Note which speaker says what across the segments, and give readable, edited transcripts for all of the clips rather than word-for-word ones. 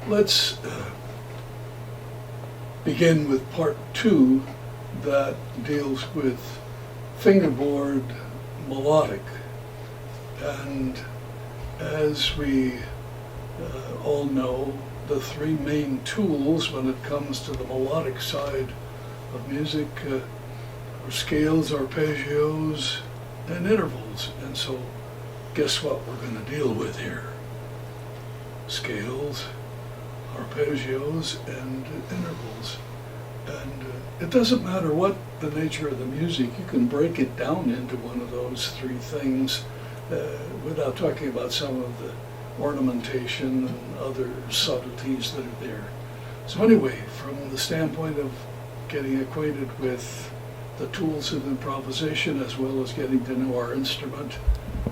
Speaker 1: Let's begin with part 2 that deals with fingerboard melodic. And as we all know, the three main tools when it comes to the melodic side of music are scales, arpeggios, and intervals. And so guess what we're going to deal with here? Scales, arpeggios, and intervals. And it doesn't matter what the nature of the music, you can break it down into one of those three things without talking about some of the ornamentation and other subtleties that are there. So anyway, from the standpoint of getting acquainted with the tools of improvisation as well as getting to know our instrument,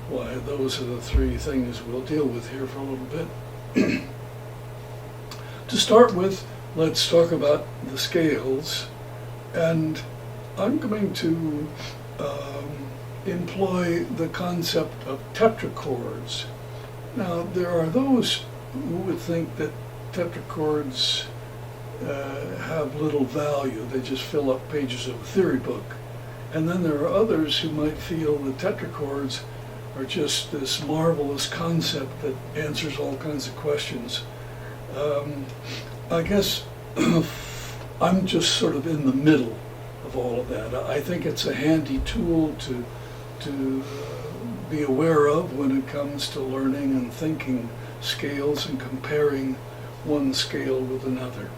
Speaker 1: why those are the three things we'll deal with here for a little bit. To start with, let's talk about the scales, and I'm going to employ the concept of tetrachords. Now, there are those who would think that tetrachords have little value. They just fill up pages of a theory book. And then there are others who might feel that tetrachords are just this marvelous concept that answers all kinds of questions. I guess I'm just sort of in the middle of all of that. I think it's a handy tool to be aware of when it comes to learning and thinking scales and comparing one scale with another.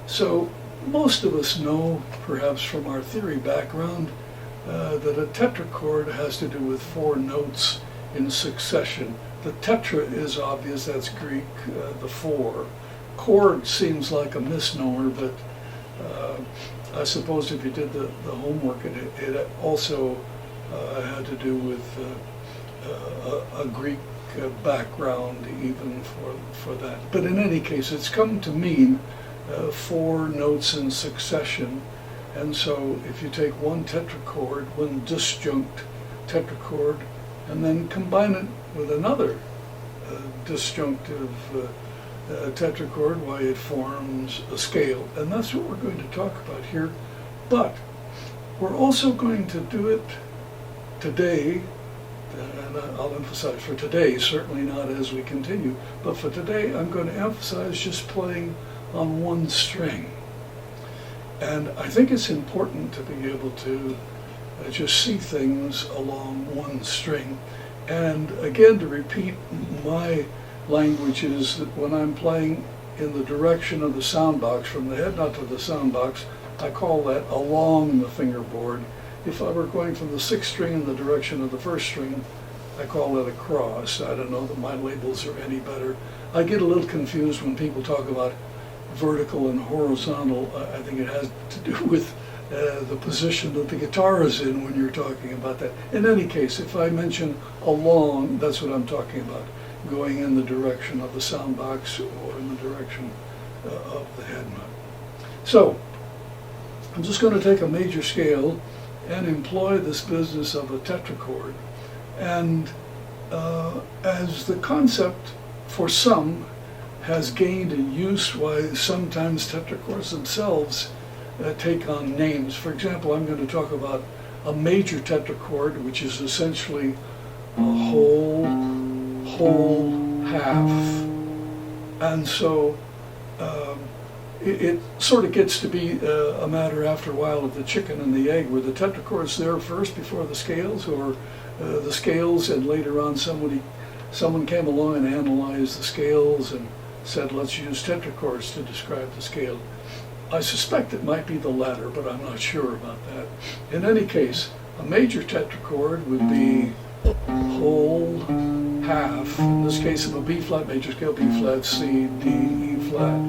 Speaker 1: So most of us know, perhaps from our theory background, that a tetrachord has to do with 4 notes in succession. The tetra is obvious, that's Greek, the 4. Chord seems like a misnomer, but I suppose if you did the homework, it also had to do with a Greek background even for that. But in any case, it's come to mean 4 notes in succession. And so if you take one tetrachord, one disjunct tetrachord, and then combine it with another disjunctive tetrachord, why it forms a scale. And that's what we're going to talk about here. But we're also going to do it today, and I'll emphasize for today, certainly not as we continue, but for today I'm going to emphasize just playing on one string. And I think it's important to be able to just see things along one string. And again, to repeat, my language is that when I'm playing in the direction of the sound box, from the head nut to the sound box, I call that along the fingerboard. If I were going from the 6th string in the direction of the 1st string, I call it across. I don't know that my labels are any better. I get a little confused when people talk about vertical and horizontal. I think it has to do with the position that the guitar is in when you're talking about that. In any case, if I mention along, that's what I'm talking about, going in the direction of the sound box or in the direction of the head nut. So, I'm just going to take a major scale and employ this business of a tetrachord. And as the concept for some has gained in use, why sometimes tetrachords themselves take on names. For example, I'm going to talk about a major tetrachord, which is essentially a whole, half. And so it sort of gets to be a matter after a while of the chicken and the egg. Were the tetrachords there first before the scales, or the scales and later on somebody someone came along and analyzed the scales and said, let's use tetrachords to describe the scale. I suspect it might be the latter, but I'm not sure about that. In any case, a major tetrachord would be whole, half, in this case of a B flat major scale, B flat, C, D, E flat.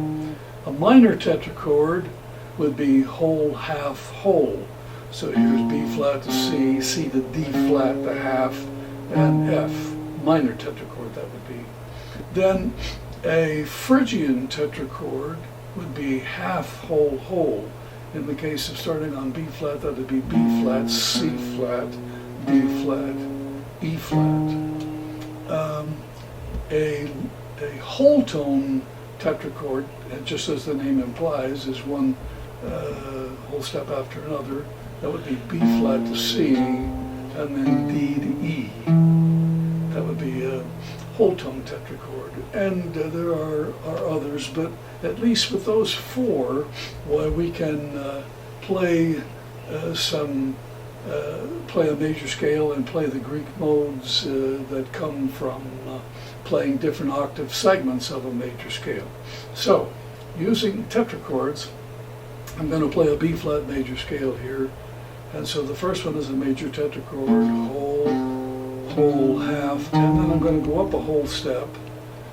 Speaker 1: A minor tetrachord would be whole, half, whole. So here's B flat to C, C to D flat to half, and F, minor tetrachord that would be. Then a Phrygian tetrachord would be half, whole, whole. In the case of starting on B flat, that would be B flat, C flat, D flat, E flat. A whole tone tetrachord, just as the name implies, is one whole step after another. That would be B flat to C, and then D to E. That would be a whole tone tetrachord. And there are others, but at least with those four, why we can play play a major scale and play the Greek modes that come from playing different octave segments of a major scale. So, using tetrachords, I'm going to play a B flat major scale here. And so the first one is a major tetrachord, whole, whole, half, and then I'm going to go up a whole step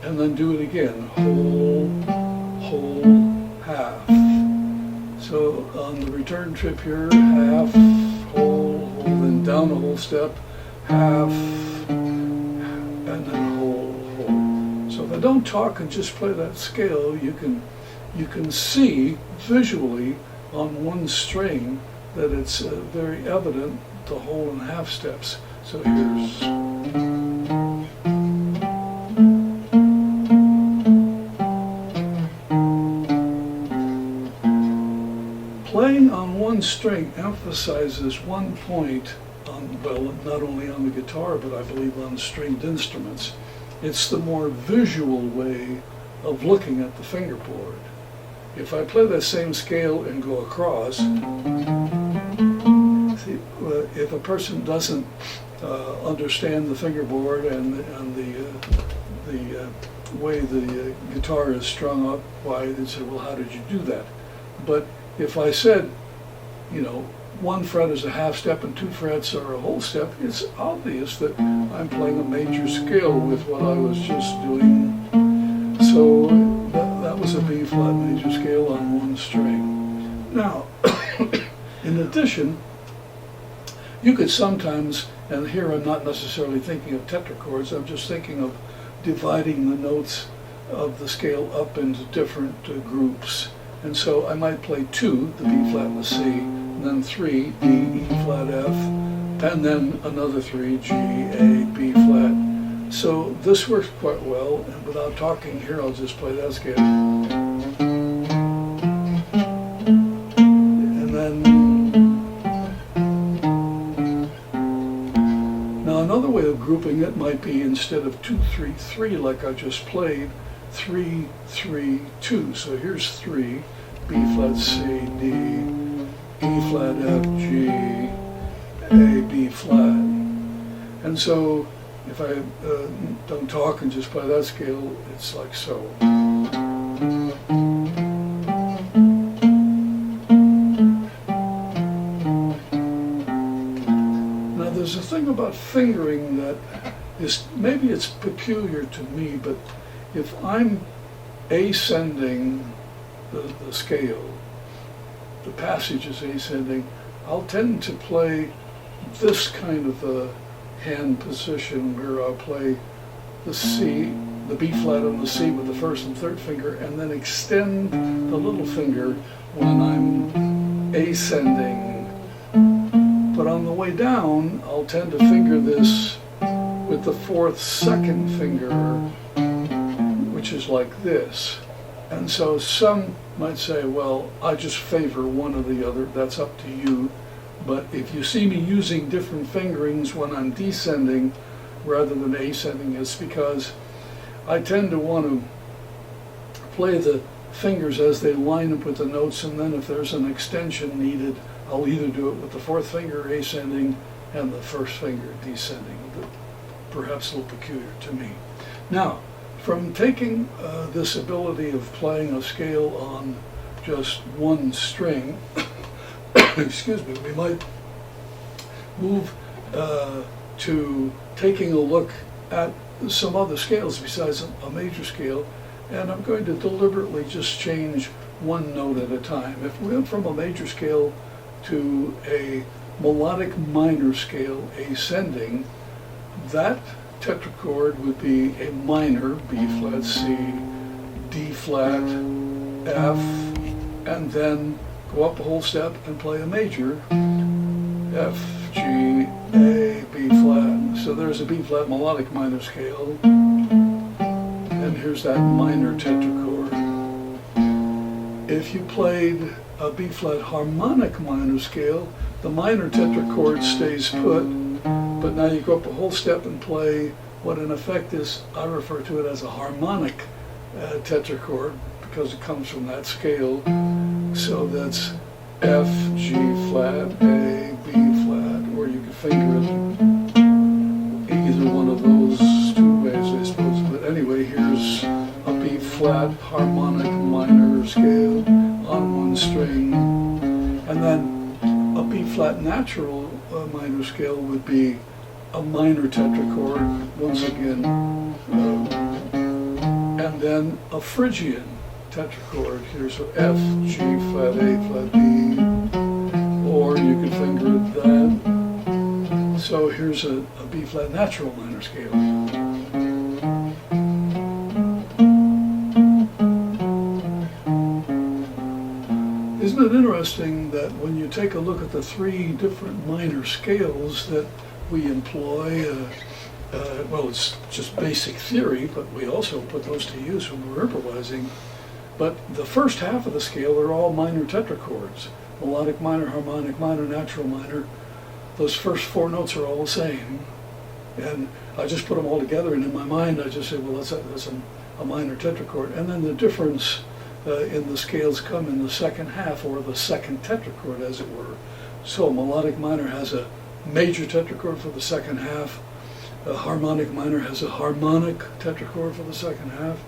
Speaker 1: and then do it again, whole, whole, half. So on the return trip here, half, whole, whole, then down a whole step, half, and then whole, whole. So if I don't talk and just play that scale, you can see visually on one string that it's very evident the whole and half steps. So here's playing on one string emphasizes one point on, well, not only on the guitar, but I believe on stringed instruments. It's the more visual way of looking at the fingerboard. If I play that same scale and go across, see, if a person doesn't understand the fingerboard and the way the guitar is strung up, why they say, well, how did you do that? But if I said, you know, one fret is a half step and two frets are a whole step, it's obvious that I'm playing a major scale with what I was just doing. So that was a B flat major scale on one string. Now, in addition, you could sometimes, and here I'm not necessarily thinking of tetrachords, I'm just thinking of dividing the notes of the scale up into different groups. And so I might play 2, the B flat and the C, and then 3, D, E flat, F, and then another 3, G, A, B flat. So this works quite well, and without talking here, I'll just play that scale. And then, now another way of grouping it might be instead of 2, 3, 3 like I just played, 3, 3, 2. So here's 3, B flat, C, D, E flat, F, G, A, B flat. And so if I don't talk and just play that scale, it's like so. Now there's a thing about fingering that is, maybe it's peculiar to me, but if I'm ascending the scale, the passage is ascending, I'll tend to play this kind of a hand position where I'll play the C, the B flat on the C with the first and third finger, and then extend the little finger when I'm ascending. But on the way down, I'll tend to finger this with the fourth, second finger, which is like this. And so some might say, well, I just favor one or the other, that's up to you. But if you see me using different fingerings when I'm descending rather than ascending, it's because I tend to want to play the fingers as they line up with the notes, and then if there's an extension needed, I'll either do it with the fourth finger ascending and the first finger descending. The perhaps a little peculiar to me. Now, from taking this ability of playing a scale on just one string, excuse me, we might move to taking a look at some other scales besides a major scale, and I'm going to deliberately just change one note at a time. If we went from a major scale to a melodic minor scale ascending, that tetrachord would be a minor, B flat, C, D flat, F, and then go up a whole step and play a major, F, G, A, B flat. So there's a B flat melodic minor scale, and here's that minor tetrachord. If you played a B flat harmonic minor scale, the minor tetrachord stays put, but now you go up a whole step and play what in effect is, I refer to it as a harmonic tetrachord because it comes from that scale. So that's F, G flat, A, B flat, or you can finger it either one of those two ways, I suppose. But anyway, here's a B flat harmonic minor scale on one string, and then a B flat natural minor scale would be a minor tetrachord once again, and then a Phrygian tetrachord here. So F, G flat, A flat, B, or you can finger it that. So here's a B flat natural minor scale. Isn't it interesting that when you take a look at the three different minor scales that we employ, well, it's just basic theory, but we also put those to use when we're improvising. But the first half of the scale are all minor tetrachords. Melodic minor, harmonic minor, natural minor. Those first four notes are all the same. And I just put them all together, and in my mind I just say, well, that's a minor tetrachord. And then the difference in the scales come in the second half, or the second tetrachord, as it were. So melodic minor has a major tetrachord for the second half. A harmonic minor has a harmonic tetrachord for the second half.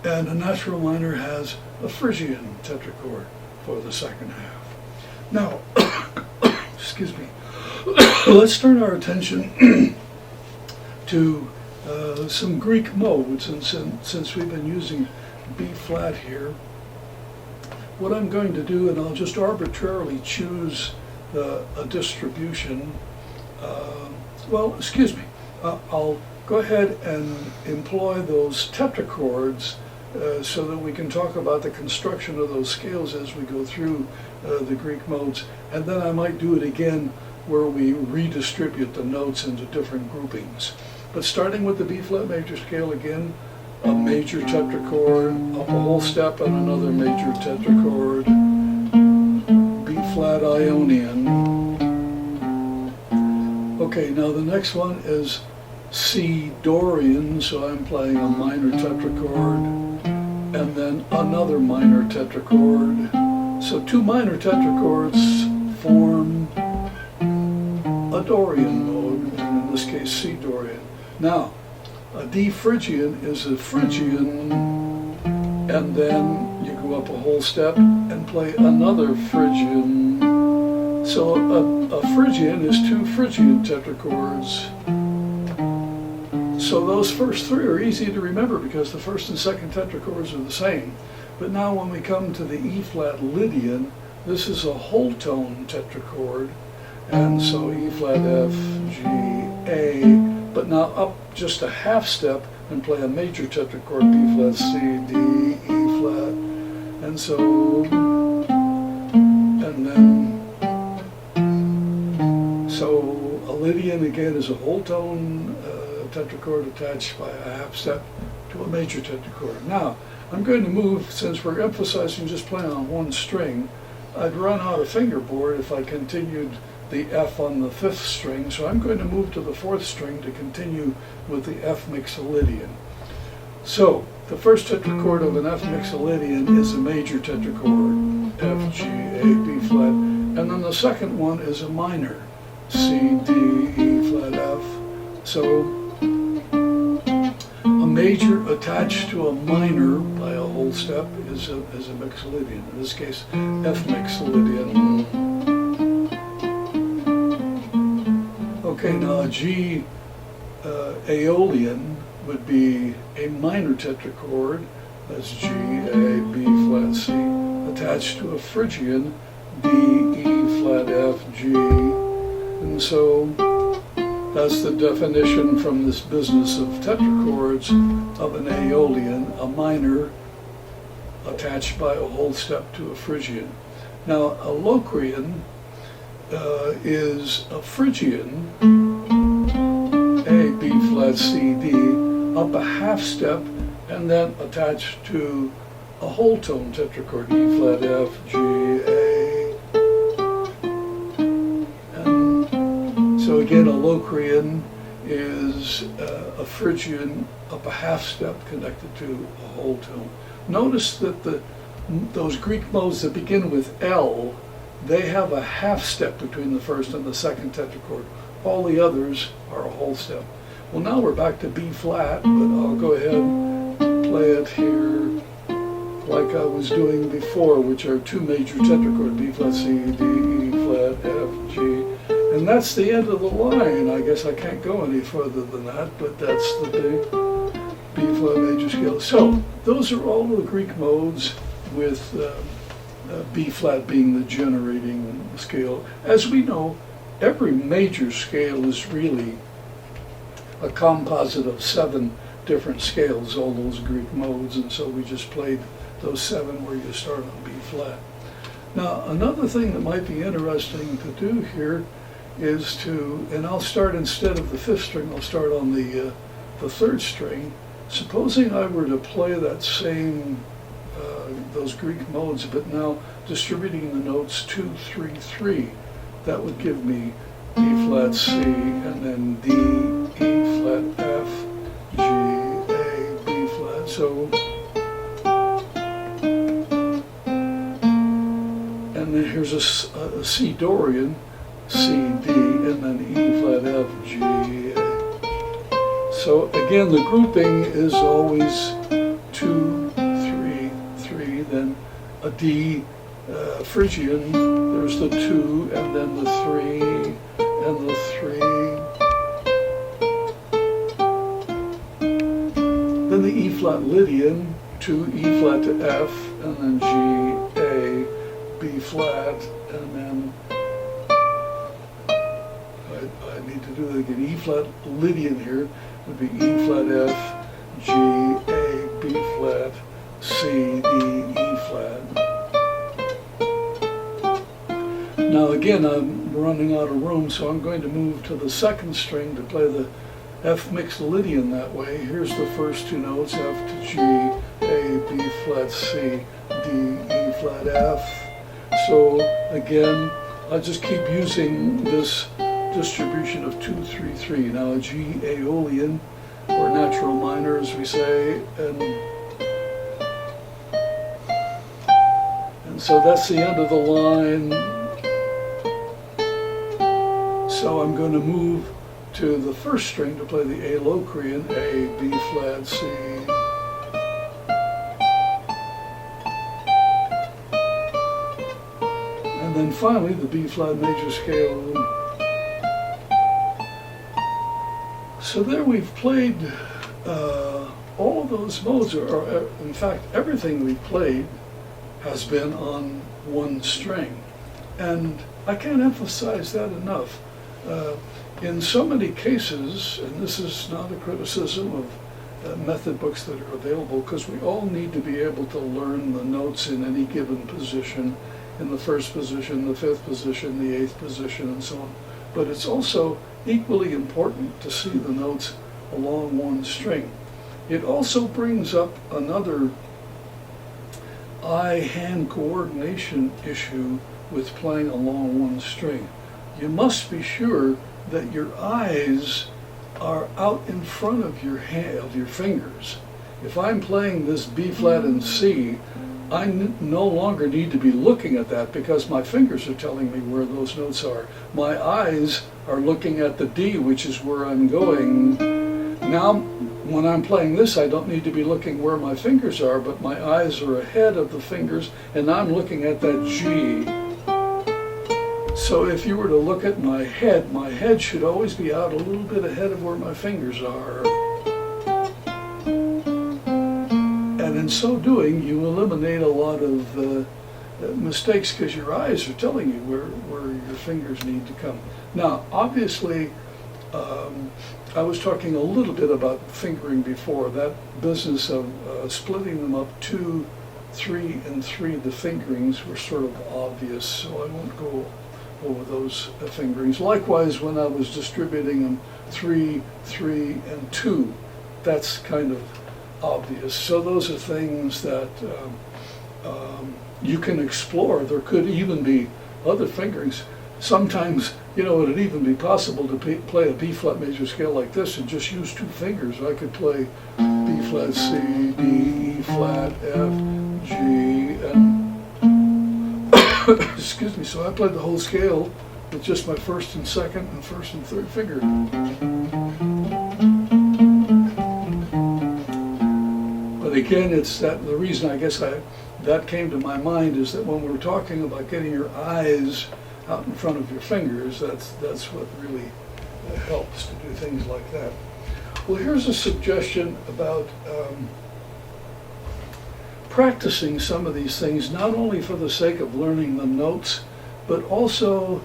Speaker 1: And a natural minor has a Phrygian tetrachord for the second half. Now, excuse me, let's turn our attention to some Greek modes, and since we've been using B flat here, what I'm going to do, and I'll just arbitrarily choose a distribution, well, excuse me, I'll go ahead and employ those tetrachords so that we can talk about the construction of those scales as we go through the Greek modes, and then I might do it again where we redistribute the notes into different groupings. But starting with the B flat major scale again, a major tetrachord, up a whole step and another major tetrachord, B flat Ionian. Okay, now the next one is C Dorian, so I'm playing a minor tetrachord, and then another minor tetrachord. So two minor tetrachords form a Dorian mode, and in this case C Dorian. Now, a D Phrygian is a Phrygian, and then you go up a whole step and play another Phrygian. So a Phrygian is two Phrygian tetrachords. So those first three are easy to remember because the first and second tetrachords are the same. But now when we come to the E flat Lydian, this is a whole tone tetrachord, and so E flat F, G, A, but now up just a half step and play a major tetrachord, B flat, C, D, E flat, and so, and then, so a Lydian again is a whole tone tetrachord attached by a half step to a major tetrachord. Now, I'm going to move, since we're emphasizing just playing on one string, I'd run out of fingerboard if I continued the F on the fifth string, so I'm going to move to the fourth string to continue with the F mixolydian. So, the first tetrachord of an F mixolydian is a major tetrachord, F, G, A, B flat, and then the second one is a minor, C, D, E flat, F. So, major attached to a minor by a whole step is a Mixolydian. In this case, F Mixolydian. Okay, now a G Aeolian would be a minor tetrachord. That's G, A, B flat, C, attached to a Phrygian, D, E flat, F, G. And so that's the definition from this business of tetrachords of an Aeolian, a minor attached by a whole step to a Phrygian. Now, a Locrian is a Phrygian, A, B flat, C, D, up a half step, and then attached to a whole tone tetrachord, E flat, F, G, A. And so again, a Locrian is a Phrygian up a half step connected to a whole tone. Notice that those Greek modes that begin with L, they have a half step between the first and the second tetrachord. All the others are a whole step. Well, now we're back to B flat, but I'll go ahead and play it here like I was doing before, which are two major tetrachords, B flat, C, D, E flat, F, G. And that's the end of the line. I guess I can't go any further than that, but that's the B flat major scale. So those are all the Greek modes, with B flat being the generating scale. As we know, every major scale is really a composite of 7 different scales, all those Greek modes, and so we just played those 7 where you start on B flat. Now, another thing that might be interesting to do here is to, and I'll start instead of the 5th string, I'll start on the 3rd string. Supposing I were to play that same, those Greek modes, but now distributing the notes 2, 3, 3, that would give me B flat, C, and then D, E flat, F, G, A, B flat. So, and then here's a C Dorian, C, D, and then E flat, F, G, A. So again, the grouping is always 2, 3, 3, then a D Phrygian, there's the 2, and then the 3, and the 3. Then the E flat Lydian, 2 E flat to F, and then G, A, B flat, and then I need to do that again. E flat Lydian here would be E flat F, G, A, B flat, C, D, E flat. Now again, I'm running out of room, so I'm going to move to the 2nd string to play the F Mixolydian that way. Here's the first 2 notes, F to G, A, B flat, C, D, E flat, F. So again, I'll just keep using this distribution of 2, 3, 3. Now a G Aeolian, or natural minor as we say, and so that's the end of the line. So I'm going to move to the 1st string to play the A Locrian, A, B flat, C. And then finally the B flat major scale. So there we've played all of those modes, or in fact everything we've played has been on 1 string. And I can't emphasize that enough. In so many cases, and this is not a criticism of method books that are available, because we all need to be able to learn the notes in any given position, in the 1st position, the 5th position, the 8th position, and so on. But it's also equally important to see the notes along 1 string. It also brings up another eye-hand coordination issue with playing along 1 string. You must be sure that your eyes are out in front of your hand, of your fingers. If I'm playing this B flat and C, I no longer need to be looking at that because my fingers are telling me where those notes are. My eyes are looking at the D, which is where I'm going. Now, when I'm playing this, I don't need to be looking where my fingers are, but my eyes are ahead of the fingers, and I'm looking at that G. So if you were to look at my head should always be out a little bit ahead of where my fingers are. And in so doing, you eliminate a lot of mistakes because your eyes are telling you where your fingers need to come. Now, obviously, I was talking a little bit about fingering before. That business of splitting them up 2, 3, and 3, the fingerings were sort of obvious, so I won't go over those fingerings. Likewise, when I was distributing them 3, 3, and 2, that's kind of obvious. So those are things that you can explore. There could even be other fingerings. Sometimes, it'd even be possible to play a B-flat major scale like this and just use 2 fingers. I could play B-flat, C, D, E-flat, F, G, and excuse me, so I played the whole scale with just my first and second and first and third finger. But again, it's that the reason I guess that came to my mind is that when we're talking about getting your eyes out in front of your fingers, that's what really helps to do things like that. Well, here's a suggestion about practicing some of these things, not only for the sake of learning the notes, but also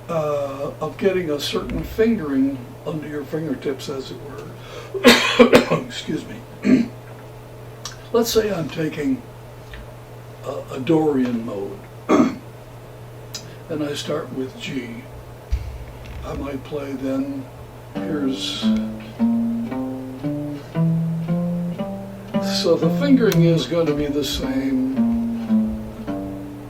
Speaker 1: of getting a certain fingering under your fingertips, as it were. Excuse me. Let's say I'm taking a Dorian mode, and I start with G. I might play then, here's, so the fingering is going to be the same,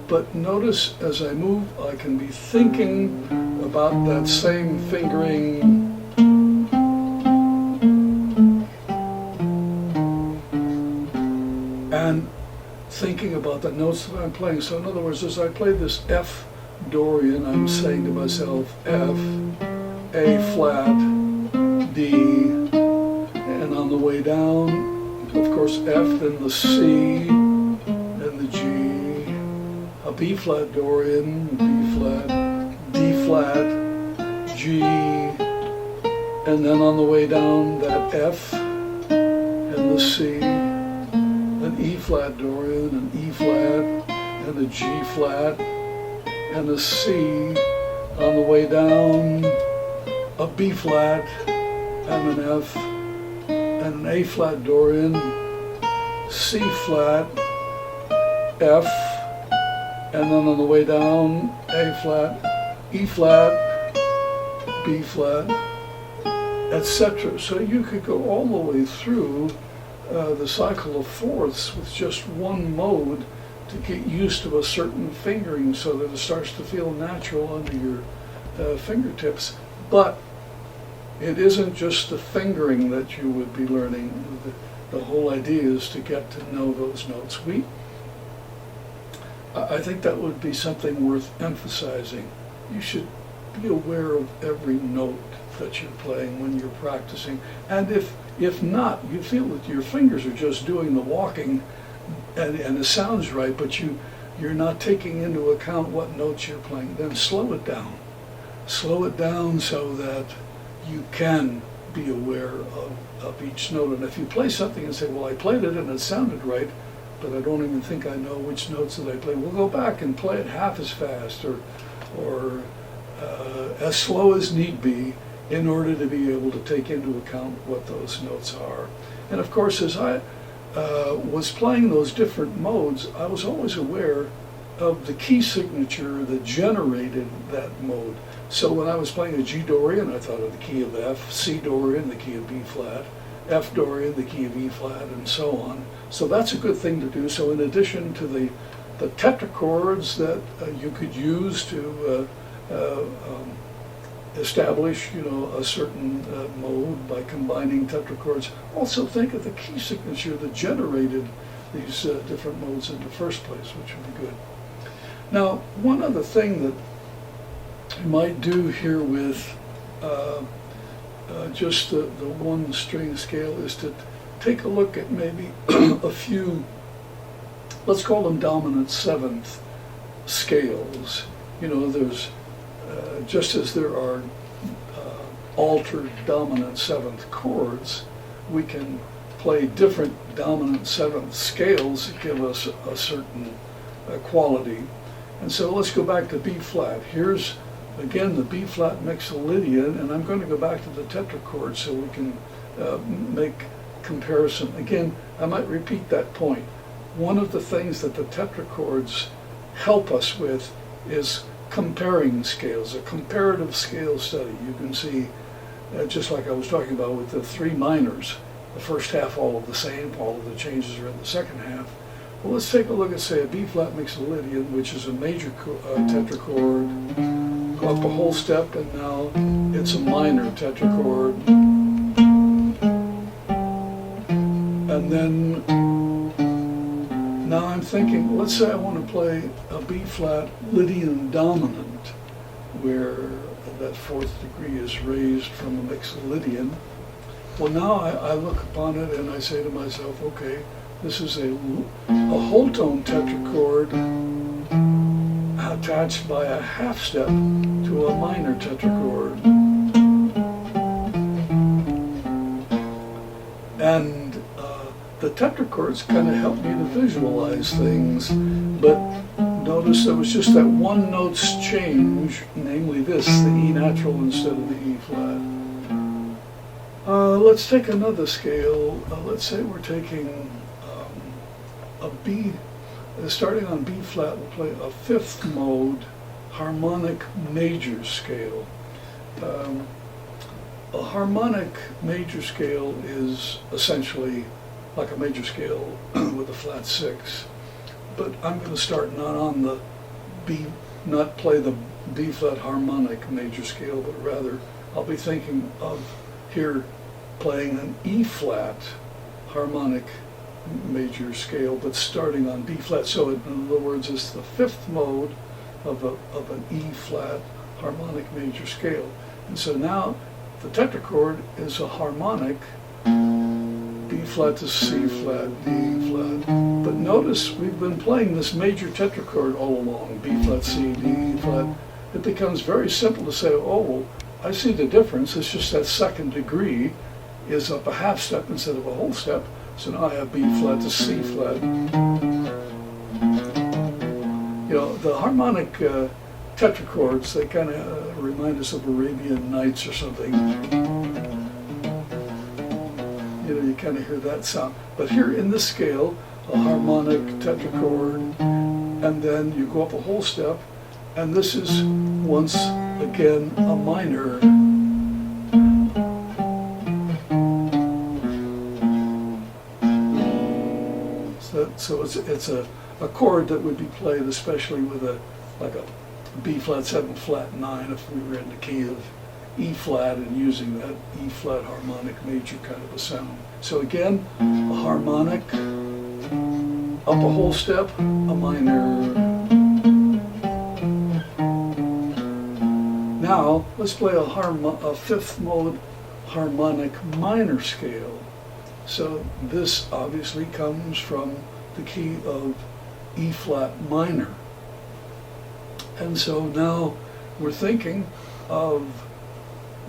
Speaker 1: but notice as I move, I can be thinking about that same fingering and thinking about the notes that I'm playing. So in other words, as I play this F Dorian, I'm saying to myself F, A flat, D, and on the way down, of course F, then the C, then the G, a B flat Dorian, B flat, D flat, G, and then on the way down that F and the C, an E flat Dorian, an E flat, and a G flat, and a C. On the way down, a B flat, and an F, and an A flat Dorian, C flat, F, and then on the way down, A flat, E flat, B flat, etc. So you could go all the way through the cycle of fourths with just one mode to get used to a certain fingering so that it starts to feel natural under your fingertips. But it isn't just the fingering that you would be learning. The whole idea is to get to know those notes. I think that would be something worth emphasizing. You should be aware of every note that you're playing when you're practicing. And if not, you feel that your fingers are just doing the walking and it sounds right, but you're not taking into account what notes you're playing, then slow it down. Slow it down so that you can be aware of each note. And if you play something and say, well, I played it and it sounded right, but I don't even think I know which notes that I played, we'll go back and play it half as fast or as slow as need be in order to be able to take into account what those notes are. And of course, as I was playing those different modes, I was always aware of the key signature that generated that mode. So when I was playing a G Dorian, I thought of the key of F, C Dorian, the key of B flat, F Dorian, the key of E flat, and so on. So that's a good thing to do. So in addition to the tetrachords that you could use to establish, a certain mode by combining tetrachords, also think of the key signature that generated these different modes in the first place, which would be good. Now, one other thing that you might do here with just the one string scale is to take a look at maybe a few, let's call them dominant seventh scales. You know, there's, just as there are altered dominant seventh chords, we can play different dominant seventh scales that give us a certain quality. And so let's go back to B flat. Here's again the B flat Mixolydian, and I'm going to go back to the tetrachord so we can make comparison. Again, I might repeat that point. One of the things that the tetrachords help us with is comparing scales, a comparative scale study. You can see, just like I was talking about with the three minors, the first half all of the same, all of the changes are in the second half. Well, let's take a look at, say, a B flat Mixolydian, which is a major tetrachord. Go up a whole step, and now it's a minor tetrachord. And then now I'm thinking, let's say I want to play a B flat Lydian dominant, where that fourth degree is raised from a Mixolydian. Well, now I look upon it and I say to myself, okay, this is a whole tone tetrachord attached by a half step to a minor tetrachord. And the tetrachords kind of help me to visualize things, but notice there was just that one note's change, namely this, the E natural instead of the E flat. Let's take another scale. Let's say we're taking a B, starting on B flat, we'll play a fifth mode harmonic major scale. A harmonic major scale is essentially like a major scale with a flat six, but I'm going to start not on the B, not play the B flat harmonic major scale, but rather I'll be thinking of here playing an E flat harmonic major scale, but starting on B flat. So in other words, it's the fifth mode of an E flat harmonic major scale. And so now the tetrachord is a harmonic B flat to C flat, D flat. But notice we've been playing this major tetrachord all along, B flat, C, D, E flat. It becomes very simple to say, oh, well, I see the difference. It's just that second degree is up a half step instead of a whole step. So now I have B flat to C flat. You know, the harmonic tetrachords, they kind of remind us of Arabian Nights or something. You know, you kind of hear that sound. But here in this scale, a harmonic tetrachord, and then you go up a whole step, and this is once again a minor. So it's a chord that would be played especially with a B flat 7 flat 9 if we were in the key of E flat and using that E flat harmonic major kind of a sound. So again, a harmonic, up a whole step, a minor. Now let's play a fifth mode harmonic minor scale. So this obviously comes from the key of E flat minor. And so now we're thinking of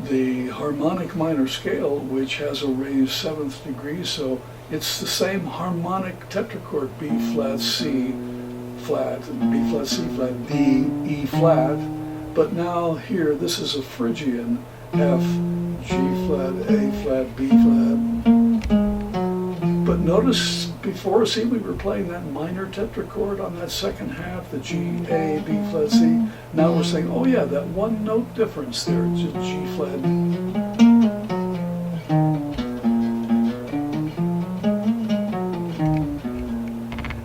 Speaker 1: the harmonic minor scale, which has a raised seventh degree, so it's the same harmonic tetrachord, B flat, C flat, B flat, C flat, D, E flat, but now here this is a Phrygian, F, G flat, A flat, B flat. But notice before, see, we were playing that minor tetrachord on that second half, the G, A, B flat, C. Now we're saying, oh yeah, that one note difference there, it's a G flat.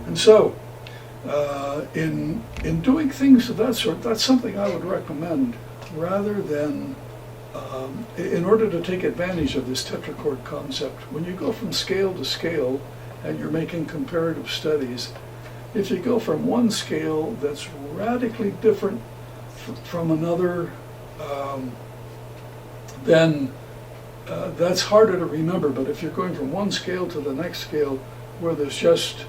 Speaker 1: And so, in doing things of that sort, that's something I would recommend rather than in order to take advantage of this tetrachord concept. When you go from scale to scale and you're making comparative studies, if you go from one scale that's radically different from another, then that's harder to remember, but if you're going from one scale to the next scale where there's just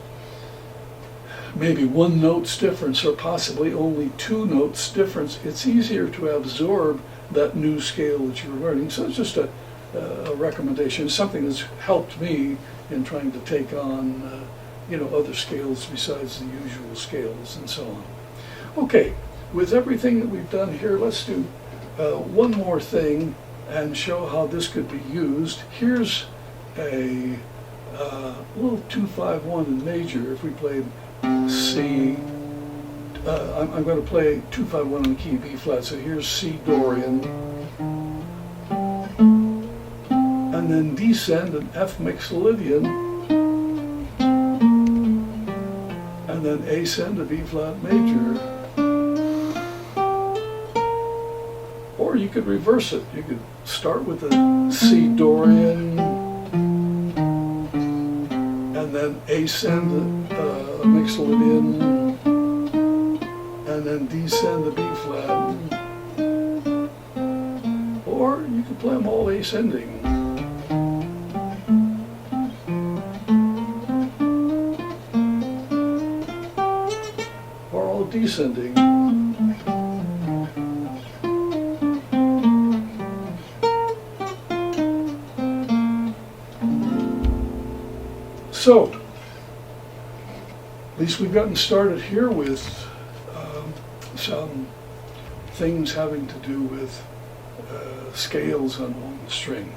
Speaker 1: maybe one note's difference or possibly only two notes difference, it's easier to absorb that new scale that you're learning. So it's just a recommendation. It's something that's helped me in trying to take on other scales besides the usual scales and so on. Okay, with everything that we've done here, let's do one more thing and show how this could be used. Here's a little 2-5-1 in major. If we played C, I'm going to play 2-5-1 in the key B flat. So here's C Dorian, and then descend an F Mixolydian, and then ascend a B flat major. Or you could reverse it. You could start with a C Dorian, and then ascend a Mixolydian, and then descend the B flat. Or you could play them all ascending. Or all descending. So, at least we've gotten started here with some things having to do with scales on one string.